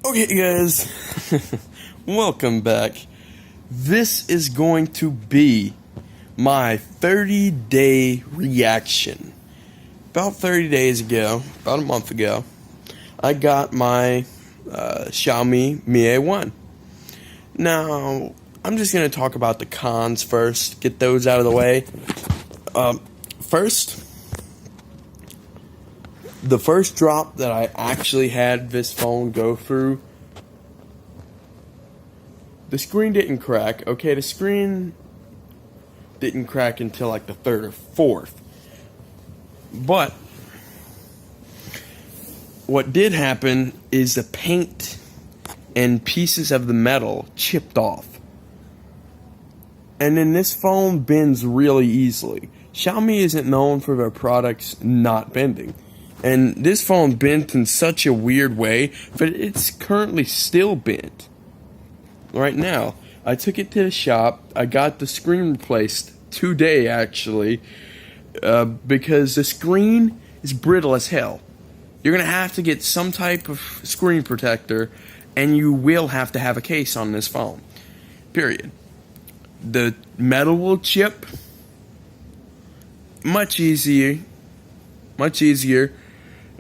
Okay, guys, welcome back. This is going to be my 30-day reaction. About 30 days ago, about a month ago, I got my Xiaomi Mi A1. Now, I'm just going to talk about the cons first, get those out of the way. First, the first drop that I actually had this phone go through, the screen didn't crack. Okay, the screen didn't crack until like the third or fourth. But what did happen is the paint and pieces of the metal chipped off. And then this phone bends really easily. Xiaomi isn't known for their products not bending. And this phone bent in such a weird way, but it's currently still bent. Right now, I took it to the shop. I got the screen replaced today, actually, because the screen is brittle as hell. You're going to have to get some type of screen protector, and you will have to have a case on this phone. Period. The metal will chip. Much easier.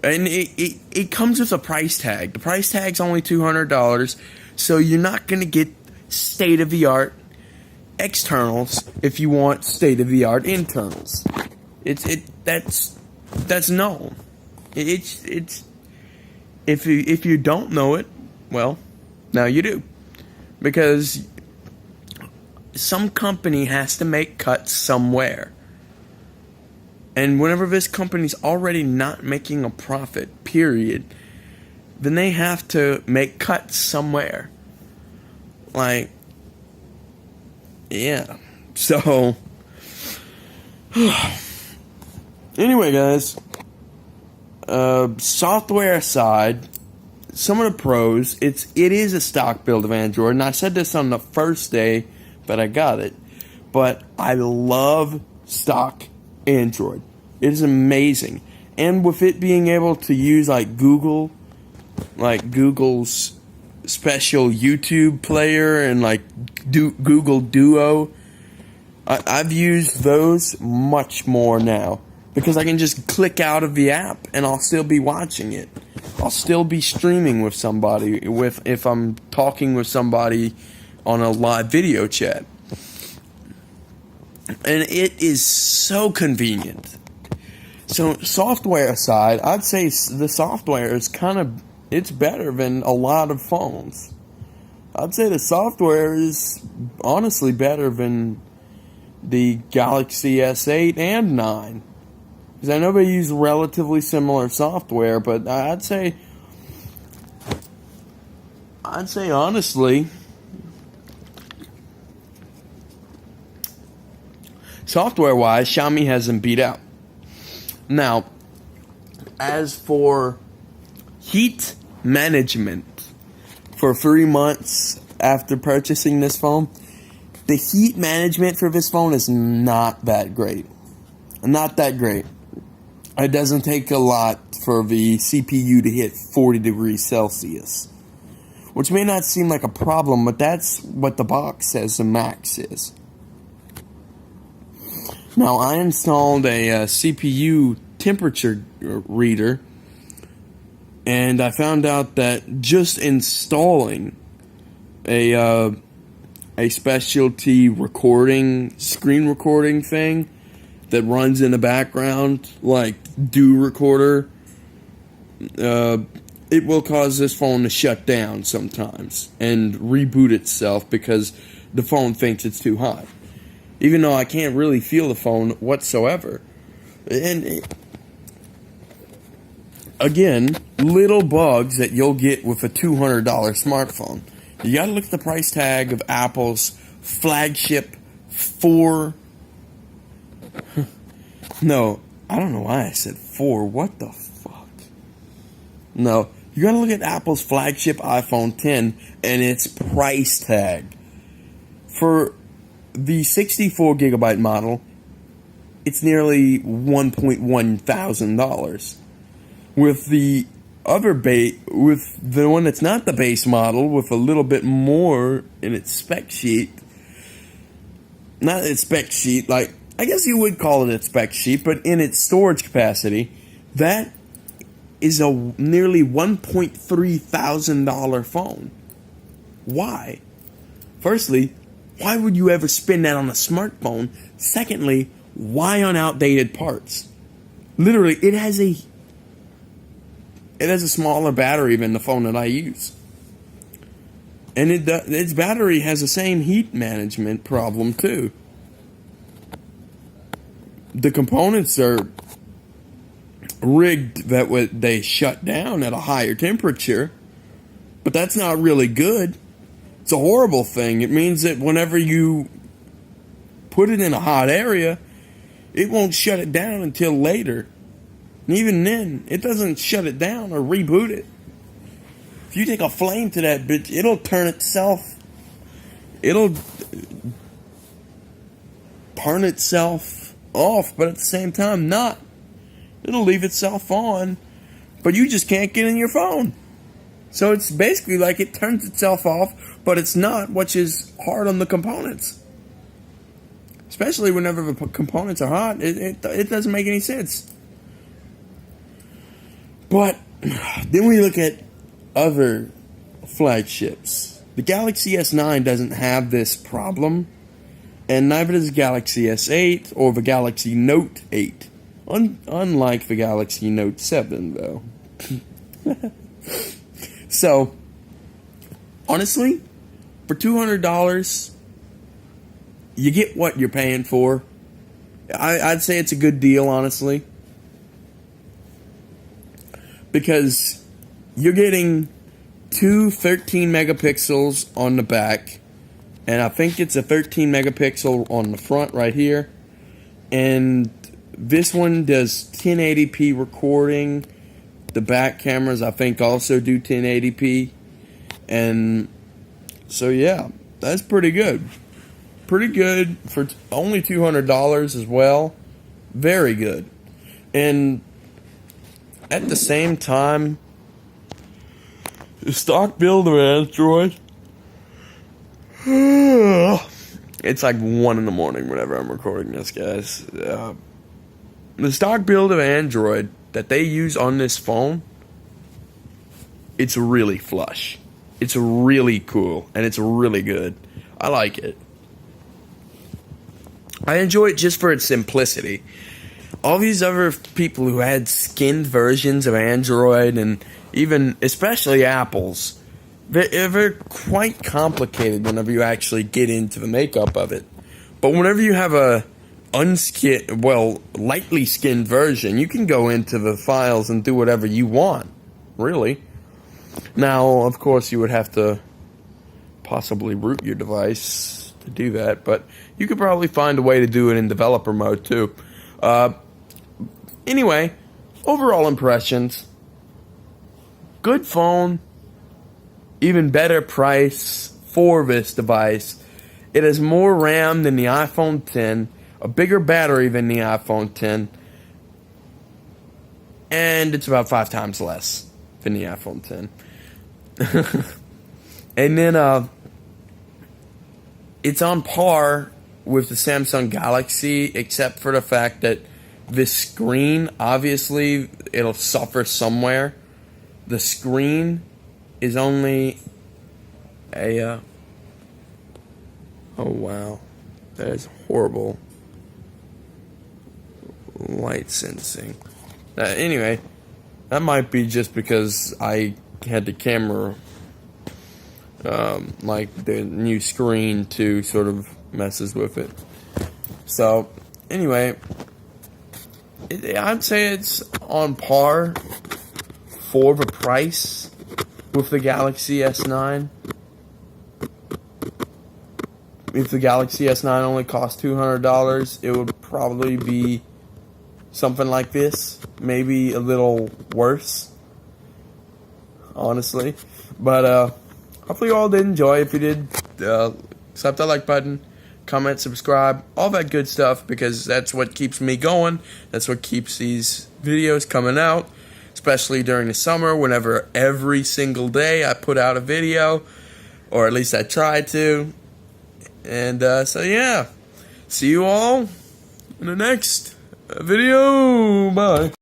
And it comes with a price tag. The price tag's only $200, so you're not going to get state-of-the-art externals if you want state-of-the-art internals. That's known. It's if you don't know it, well, now you do, because some company has to make cuts somewhere. And whenever this company's already not making a profit, period, then they have to make cuts somewhere. Like, yeah. So, anyway, guys, software aside, some of the pros, it is a stock build of Android, and I said this on the first day that I got it, but I love stock Android. It is amazing. And with it being able to use Google's special YouTube player and Google Duo, I've used those much more now, because I can just click out of the app and I'll still be watching it. I'll still be streaming with somebody if I'm talking with somebody on a live video chat. And it is so convenient. So, software aside, I'd say the software is it's better than a lot of phones. I'd say the software is honestly better than the Galaxy S8 and 9. Because I know they use relatively similar software, but I'd say honestly, software-wise, Xiaomi has them beat out. Now, as for heat management, for 3 months after purchasing this phone, the heat management for this phone is not that great. Not that great. It doesn't take a lot for the CPU to hit 40 degrees Celsius, which may not seem like a problem, but that's what the box says the max is. Now, I installed a CPU temperature reader, and I found out that just installing a specialty screen recording thing that runs in the background, like Do Recorder, it will cause this phone to shut down sometimes and reboot itself because the phone thinks it's too hot. Even though I can't really feel the phone whatsoever. And again, little bugs that you'll get with a $200 smartphone. You gotta look at the price tag of Apple's flagship 4. No, I don't know why I said 4. What the fuck? No, you gotta look at Apple's flagship iPhone 10 and its price tag. For the 64GB model, it's nearly $1,100. With the with the one that's not the base model, with a little bit more in its spec sheet. Not its spec sheet, like, I guess you would call it a spec sheet, but in its storage capacity, that is a nearly $1,300 phone. Why? Firstly, why would you ever spend that on a smartphone? Secondly, why on outdated parts? Literally, it has a smaller battery than the phone that I use. And its battery has the same heat management problem too. The components are rigged that they shut down at a higher temperature, but that's not really good. It's a horrible thing. It means that whenever you put it in a hot area, it won't shut it down until later. And even then, it doesn't shut it down or reboot it. If you take a flame to that bitch, it'll turn itself off, but at the same time not. It'll leave itself on, but you just can't get in your phone. So it's basically like it turns itself off, but it's not, which is hard on the components. Especially whenever the components are hot, it doesn't make any sense. But then we look at other flagships. The Galaxy S9 doesn't have this problem, and neither does the Galaxy S8 or the Galaxy Note 8. Unlike the Galaxy Note 7, though. So, honestly, for $200, you get what you're paying for. I'd say it's a good deal, honestly. Because you're getting two 13 megapixels on the back, and I think it's a 13 megapixel on the front right here. And this one does 1080p recording. The back cameras, I think, also do 1080p. And so, yeah, that's pretty good. Pretty good for only $200 as well. Very good. And at the same time, the stock build of Android, it's like 1 in the morning whenever I'm recording this, guys. The stock build of Android that they use on this phone, it's really flush. It's really cool, and it's really good. I like it. I enjoy it just for its simplicity. All these other people who had skinned versions of Android, and even, especially Apple's, they're quite complicated whenever you actually get into the makeup of it. But whenever you have a lightly skinned version, you can go into the files and do whatever you want, really. Now, of course, you would have to possibly root your device to do that, but you could probably find a way to do it in developer mode, too. Anyway, overall impressions. Good phone. Even better price for this device. It has more RAM than the iPhone X, a bigger battery than the iPhone X, and it's about 5 times less than the iPhone X. And then it's on par with the Samsung Galaxy, except for the fact that this screen, obviously, it'll suffer somewhere. The screen is only a oh wow, that is horrible light sensing. Anyway, that might be just because I had the camera like the new screen too sort of messes with it. So anyway, I'd say it's on par for the price with the Galaxy S9. If the Galaxy S9 only cost $200, it would probably be something like this. Maybe a little worse, honestly. But hopefully you all did enjoy. If you did, slap that like button, comment, subscribe, all that good stuff, because that's what keeps me going. That's what keeps these videos coming out. especially during the summer, whenever every single day I put out a video, or at least I try to. And so yeah, see you all in the next video. Bye.